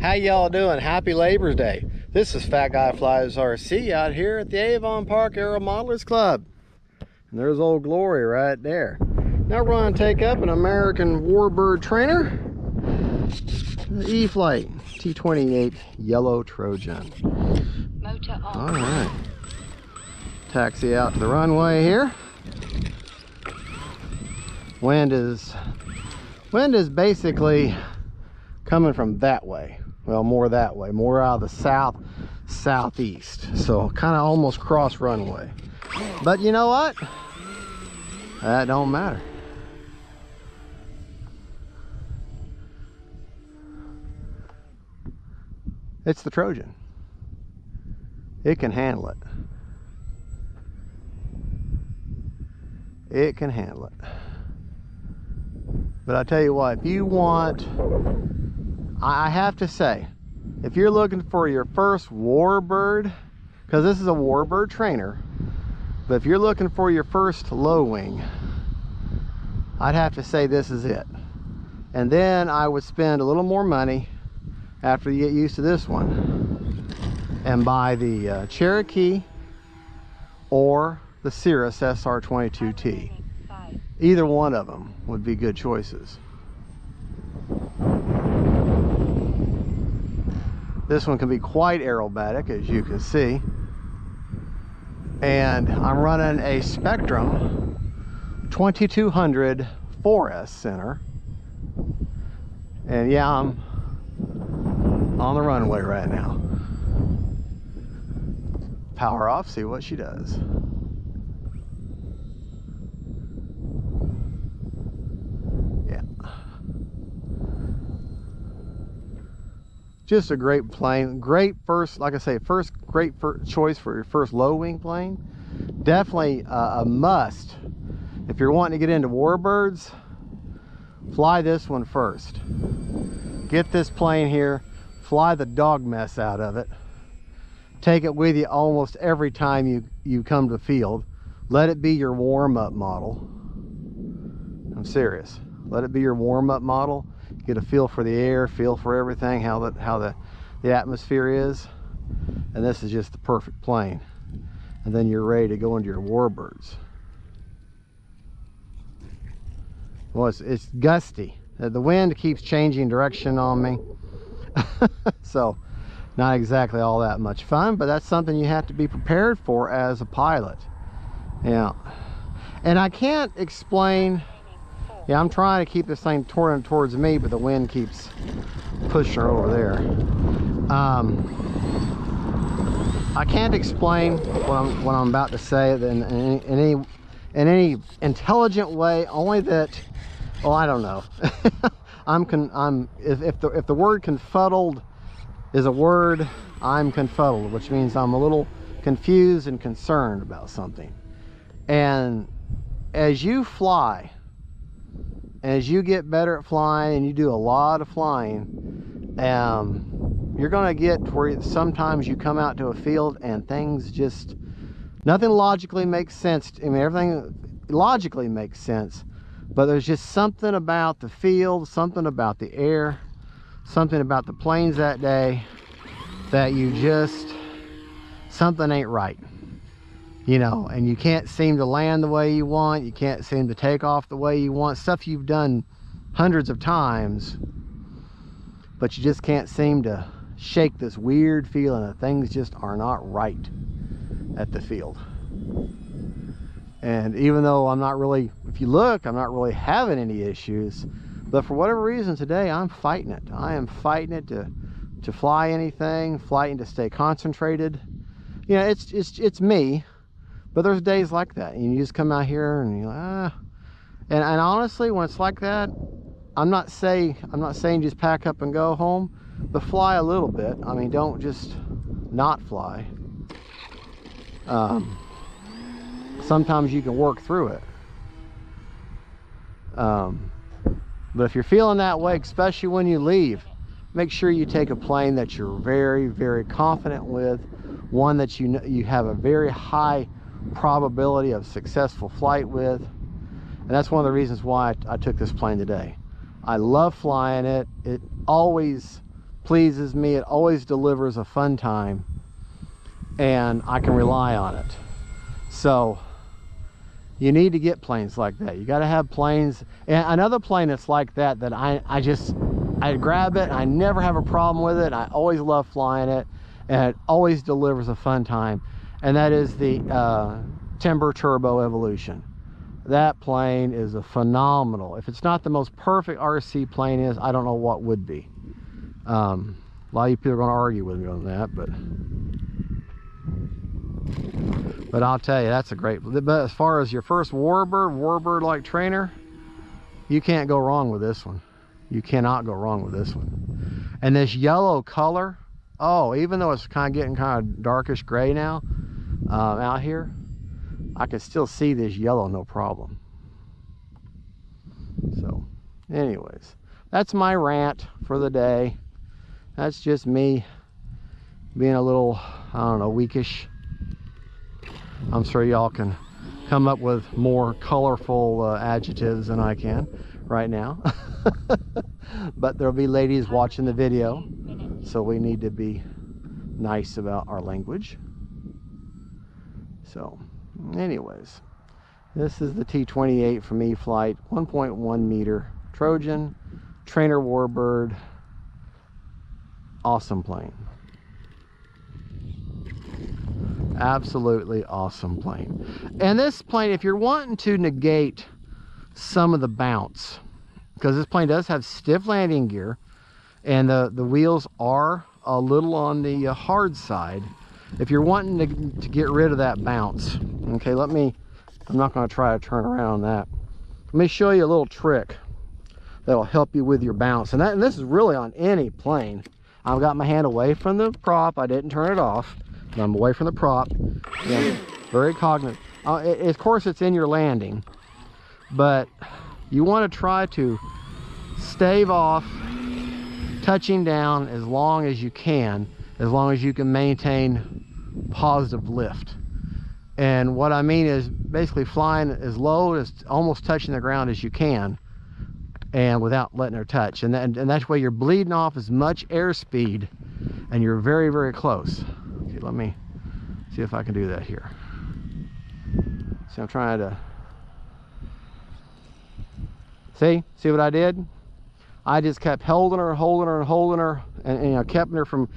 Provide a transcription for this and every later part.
How y'all doing? Happy Labor's Day. This is Fat Guy Flies RC out here at the Avon Park Aero Modelers Club. And there's old Glory right there. Now we're going to take up an American warbird trainer, the E-Flite T-28 Yellow Trojan. Motor on. All right. Taxi out to the runway here. Wind is basically coming from that way. Well, more that way, more out of the southeast. So kind of almost cross runway. But you know what? That don't matter. It's the Trojan. It can handle it. It can handle it. But I tell you what, if you want, I have to say, if you're looking for your first warbird, because this is a warbird trainer, but if you're looking for your first low wing, I'd have to say this is it. And then I would spend a little more money after you get used to this one and buy the Cherokee or the Cirrus SR22T. Either one of them would be good choices. This one can be quite aerobatic, as you can see. And I'm running a Spektrum 2200 4S center. And yeah, I'm on the runway right now. Power off, see what she does. Yeah. Just a great plane. Great first, like I say, great choice for your first low wing plane. Definitely a must. If you're wanting to get into warbirds, fly this one first. Get this plane here, fly the dog mess out of it. Take it with you almost every time you come to the field. Let it be your warm-up model. I'm serious. Let it be your warm-up model. Get a feel for the air, feel for everything, how the atmosphere is. And this is just the perfect plane. And then you're ready to go into your warbirds. Well, it's gusty. The wind keeps changing direction on me. So not exactly all that much fun, but that's something you have to be prepared for as a pilot. Yeah. And I can't explain. Yeah, I'm trying to keep this thing turning towards me, but the wind keeps pushing her over there. I can't explain what I'm about to say in any intelligent way. Only that, well, I don't know. If the word confuddled is a word, I'm confuddled, which means I'm a little confused and concerned about something. And as you fly, as you get better at flying and you do a lot of flying, you're going to get to where sometimes you come out to a field and things just, nothing logically makes sense. I mean, everything logically makes sense, but there's just something about the field, something about the air, something about the planes that day that you just, something ain't right. You know, and you can't seem to land the way you want. You can't seem to take off the way you want. Stuff you've done hundreds of times, but you just can't seem to shake this weird feeling that things just are not right at the field. And even though I'm not really, if you look, I'm not really having any issues, but for whatever reason today, I'm fighting it. I am fighting it to fly anything, fighting to stay concentrated. You know, it's me. But there's days like that, and you just come out here and you're like, and honestly, when it's like that, I'm not saying just pack up and go home, but fly a little bit. I mean, don't just not fly. Sometimes you can work through it. But if you're feeling that way, especially when you leave, make sure you take a plane that you're very, very confident with, one that you have a very high probability of successful flight with. And that's one of the reasons why I took this plane today. I love flying it. always pleases me. It always delivers a fun time, and I can rely on it. So you need to get planes like that. You got to have planes. And another plane that's like that, that I grab it, I never have a problem with it. I always love flying it, and it always delivers a fun time. And that is the Timber Turbo Evolution. That plane is a phenomenal. If it's not the most perfect RC plane is, I don't know what would be. A lot of you people are going to argue with me on that, but I'll tell you, that's a great. But as far as your first warbird like trainer, you can't go wrong with this one. You cannot go wrong with this one. And this yellow color, oh, even though it's getting kind of darkish gray now out here, I can still see this yellow no problem. So anyways, that's my rant for the day. That's just me being a little, I don't know, weakish. I'm sure y'all can come up with more colorful adjectives than I can right now. But there'll be ladies watching the video, so we need to be nice about our language. So anyways, this is the T-28 from E-Flite, 1.1 meter Trojan trainer warbird. Awesome plane. Absolutely awesome plane. And this plane, if you're wanting to negate some of the bounce, because this plane does have stiff landing gear, and the wheels are a little on the hard side. If you're wanting to get rid of that bounce, okay, I'm not going to try to turn around that. Let me show you a little trick that'll help you with your bounce. And this is really on any plane. I've got my hand away from the prop. I didn't turn it off. I'm away from the prop. I'm very cognizant. Of course, it's in your landing, but you want to try to stave off touching down as long as you can maintain positive lift. And what I mean is basically flying as low as almost touching the ground as you can, and without letting her touch. And that way you're bleeding off as much airspeed, and you're very, very close. Okay, let me see if I can do that here. See, I'm trying to see what I did. I just kept holding her, and you know, kept her from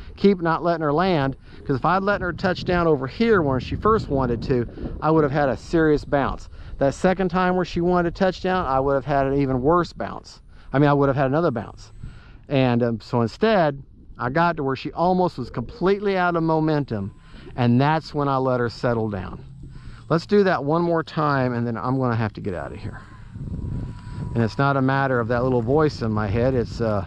not letting her land. Because if I'd let her touch down over here when she first wanted to, I would have had a serious bounce. That second time where she wanted to touch down, I would have had an even worse bounce. I mean, I would have had another bounce. And so instead, I got to where she almost was completely out of momentum, and that's when I let her settle down. Let's do that one more time, and then I'm going to have to get out of here. And it's not a matter of that little voice in my head. It's the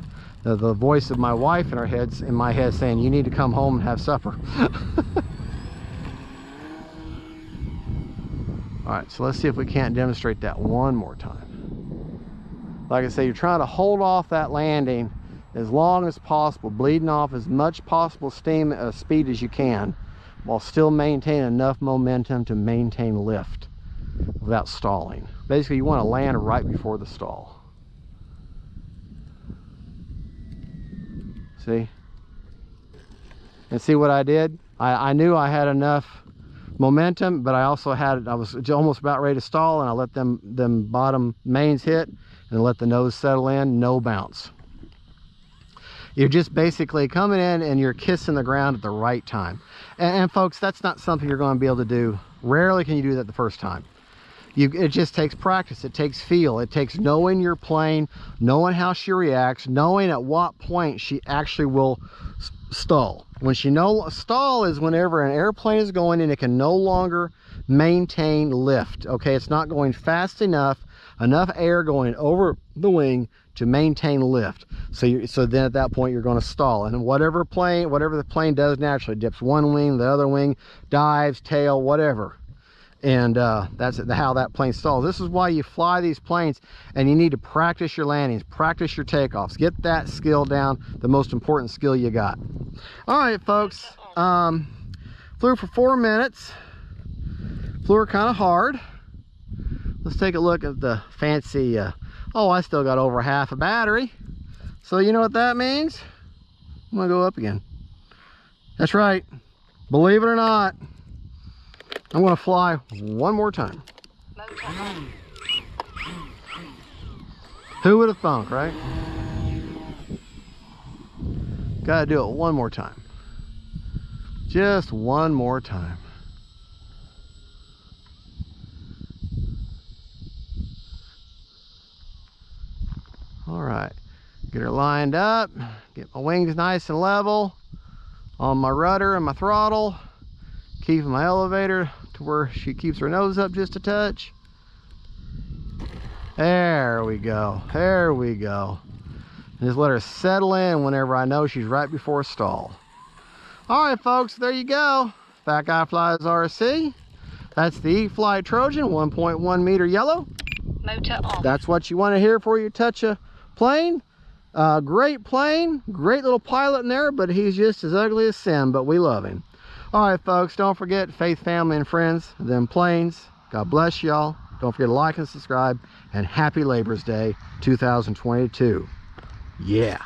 voice of my wife in my head saying, you need to come home and have supper. All right, so let's see if we can't demonstrate that one more time. Like I say, you're trying to hold off that landing as long as possible, bleeding off as much possible speed as you can, while still maintaining enough momentum to maintain lift without stalling. Basically, you want to land right before the stall. See? And see what I did? I knew I had enough momentum, but I was almost about ready to stall, and I let them bottom mains hit and let the nose settle in, no bounce. You're just basically coming in and you're kissing the ground at the right time. And folks, that's not something you're going to be able to do. Rarely can you do that the first time. It just takes practice. It takes feel. It takes knowing your plane, knowing how she reacts, knowing at what point she actually will stall. When she stall is whenever an airplane is going and it can no longer maintain lift. Okay, it's not going fast enough air going over the wing to maintain lift. So then at that point you're going to stall, and whatever the plane does naturally, dips one wing, the other wing, dives, tail, whatever. And that's how that plane stalls. This is why you fly these planes, and you need to practice your landings, practice your takeoffs, get that skill down, the most important skill you got. All right, folks, flew for 4 minutes, flew her kind of hard. Let's take a look at the fancy, oh, I still got over half a battery. So you know what that means? I'm gonna go up again. That's right. Believe it or not, I'm gonna fly one more time. Who would have thunk, right? Gotta do it one more time. Just one more time. All right, get her lined up, get my wings nice and level on my rudder and my throttle, keeping my elevator to where she keeps her nose up just a touch. There we go, there we go. And just let her settle in whenever I know she's right before a stall. All right, folks, there you go. Fat Guy Flies RC. That's the E-Flite Trojan 1.1 m yellow. Motor on. That's what you want to hear before you touch a plane. Great plane, great little pilot in there, but he's just as ugly as sin, but we love him. All right, folks, don't forget faith, family, and friends, them planes. God bless y'all. Don't forget to like and subscribe, and happy Labor's Day 2022. Yeah.